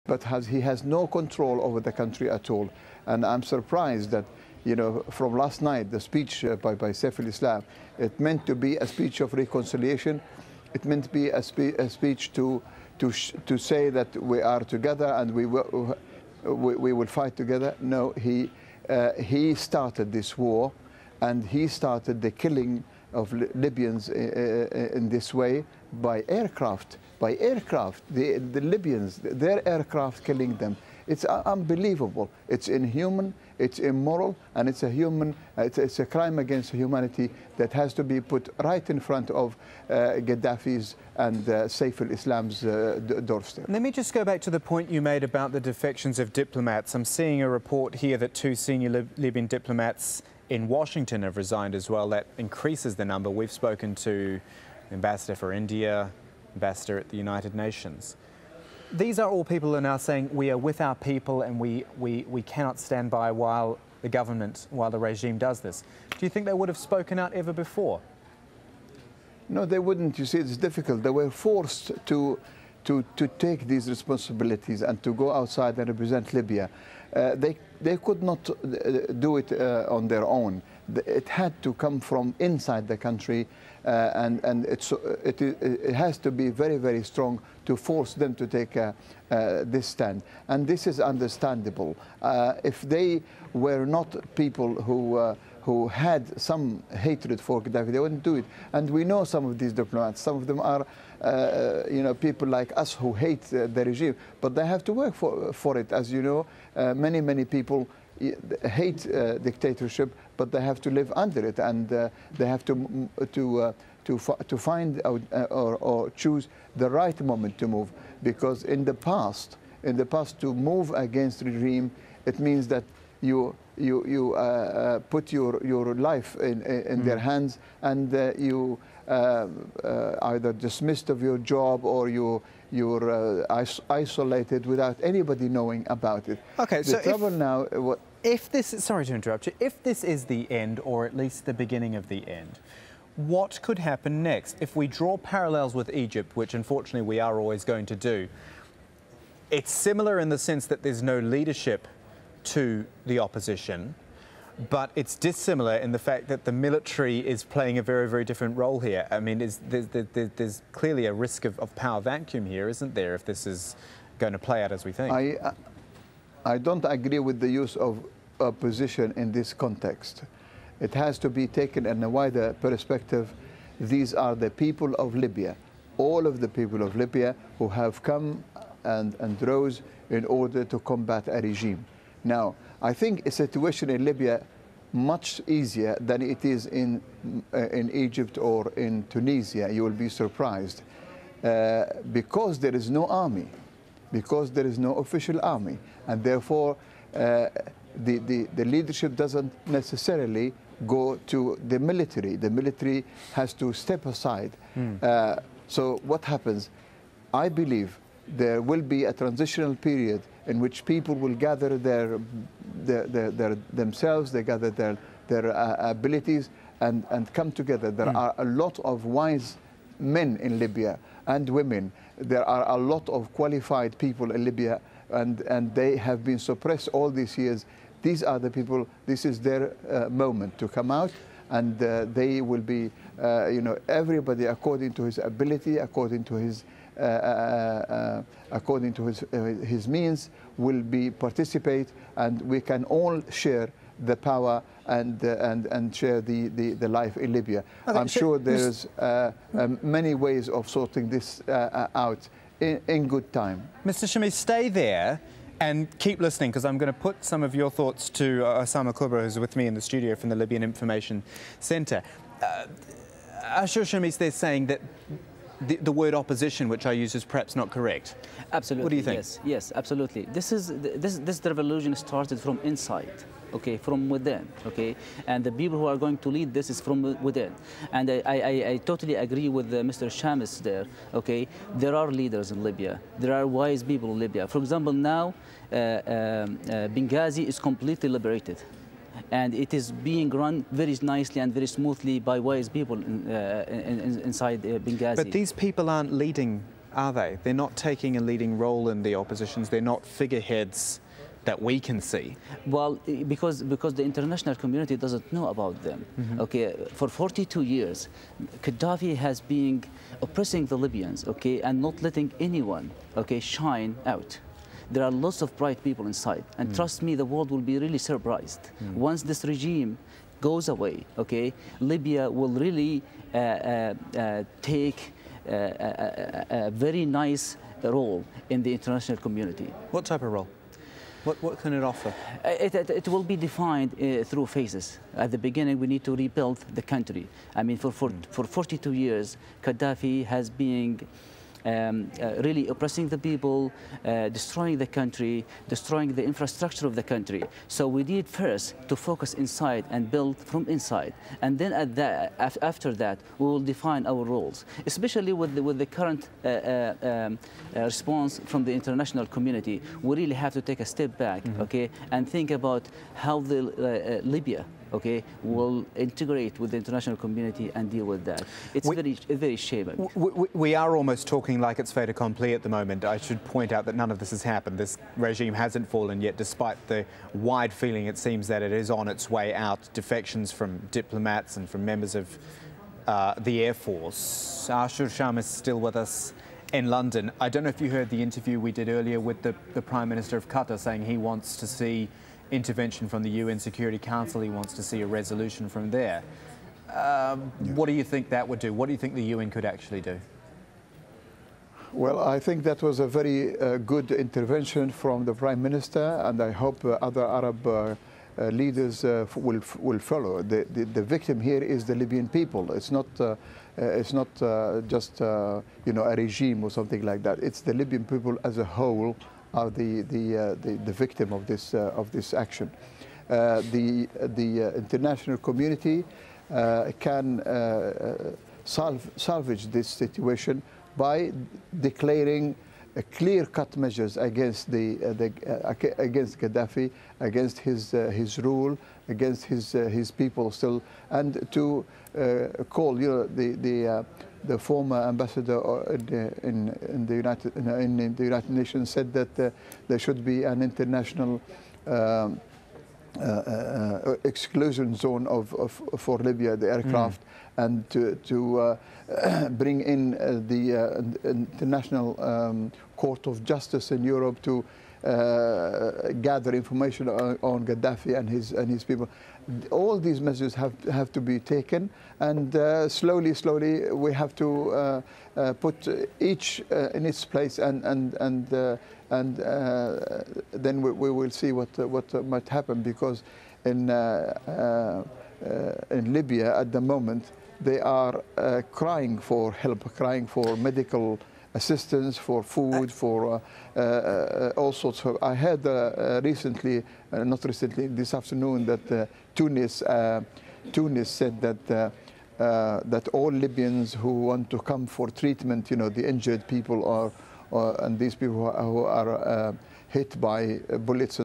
but he has no control over the country at all. And I'm surprised that, you know, from last night, the speech by Saif al-Islam, it meant to be a speech of reconciliation. It meant to be a speech to say that we are together and we will fight together. No, he started this war, and he started the killing of Libyans in this way by aircraft. The Libyans, their aircraft killing them. It's unbelievable. It's inhuman, it's immoral, and it's a crime against humanity that has to be put right in front of Gaddafi's and Saif al-Islam's doorstep. Let me just go back to the point you made about the defections of diplomats. I'm seeing a report here that 2 senior Libyan diplomats in Washington have resigned as well. That increases the number. We've spoken to the ambassador for India, ambassador at the United Nations. These are all people who are now saying we are with our people and we cannot stand by while the regime does this. Do you think they would have spoken out ever before? No, they wouldn't. You see, it's difficult. They were forced to take these responsibilities and to go outside and represent Libya. They could not do it on their own. It had to come from inside the country, and it has to be very, very strong to force them to take this stand. And this is understandable. If they were not people who had some hatred for Gaddafi, they wouldn't do it. And we know some of these diplomats. Some of them are, you know, people like us who hate the regime, but they have to work for it. As you know, many people hate dictatorship, but they have to live under it, and they have to find out or choose the right moment to move. Because in the past, to move against regime, it means that you put your life in their hands, and you either dismissed of your job or you're isolated without anybody knowing about it. Okay, the trouble now. If this, sorry to interrupt you, if this is the end, or at least the beginning of the end, what could happen next? If we draw parallels with Egypt, which unfortunately we are always going to do, it's similar in the sense that there's no leadership to the opposition, but it's dissimilar in the fact that the military is playing a very, very different role here. I mean, there's clearly a risk of power vacuum here, isn't there, if this is going to play out as we think? I don't agree with the use of opposition in this context. It has to be taken in a wider perspective. These are the people of Libya, all of the people of Libya who have come and rose in order to combat a regime. Now, I think a situation in Libya much easier than it is in Egypt or in Tunisia. You will be surprised because there is no army, because there is no official army, and therefore the leadership doesn't necessarily go to the military. The military has to step aside. So what happens? I believe there will be a transitional period in which people will gather themselves, they gather their abilities and come together. There are a lot of wise men in Libya and women. There are a lot of qualified people in Libya, and they have been suppressed all these years. These are the people, this is their moment to come out, and they will be, you know, everybody according to his ability, according to his means, will be participate, and we can all share the power and share the life in Libya. Okay, I'm sure there's many ways of sorting this out in good time. Mr. Shamis, stay there and keep listening, because I'm going to put some of your thoughts to Osama Kubra, who's with me in the studio from the Libyan Information Centre. Shamis, they're saying that the word opposition, which I use, is perhaps not correct. Absolutely. What do you think? Yes, absolutely. This revolution started from inside, okay, from within, okay, and the people who are going to lead this is from within. And I totally agree with Mr. Shamis there, okay. There are leaders in Libya. There are wise people in Libya. For example, now Benghazi is completely liberated, and it is being run very nicely and very smoothly by wise people inside Benghazi. But these people aren't leading Are they? They're not taking a leading role in the oppositions. They're not figureheads that we can see. Well, because the international community doesn't know about them. Okay, for 42 years, Gaddafi has been oppressing the Libyans, okay, and not letting anyone, okay, shine out. There are lots of bright people inside, and trust me, the world will be really surprised. Once this regime goes away, okay, Libya will really take a very nice role in the international community. What type of role? What can it offer? It will be defined through phases. At the beginning, we need to rebuild the country. I mean, for 42 years, Gaddafi has been really oppressing the people, destroying the country, destroying the infrastructure of the country. So we need first to focus inside and build from inside. And then after that, we will define our roles, especially with the current response from the international community. We really have to take a step back, okay, and think about how the Libya, okay, will integrate with the international community and deal with that. It's very shameful. We are almost talking like it's fait accompli at the moment. I should point out that none of this has happened. This regime hasn't fallen yet, despite the wide feeling it seems that it is on its way out. Defections from diplomats and from members of the Air Force. Ashur Sham is still with us in London. I don't know if you heard the interview we did earlier with the Prime Minister of Qatar, saying he wants to see intervention from the UN Security Council. He wants to see a resolution from there. What do you think that would do? What do you think the UN could actually do? Well, I think that was a very good intervention from the Prime Minister, and I hope other Arab leaders will follow. The victim here is the Libyan people. It's not just you know, a regime or something like that. It's the Libyan people as a whole are the victim of this action. The international community can salvage this situation by declaring clear-cut measures against against Gaddafi, against his rule, against his people still, and to call, you know, the former ambassador in the United Nations said that there should be an international exclusion zone for Libya, the aircraft, and to bring in the International Court of Justice in Europe to gather information on Gaddafi and his people. All these measures have to be taken, and slowly we have to put each in its place, and then we will see what might happen, because in Libya at the moment they are crying for help, crying for medical assistance, for food, for all sorts of. I heard recently, not recently, this afternoon, that Tunis said that that all Libyans who want to come for treatment, you know, the injured people and these people who are hit by bullets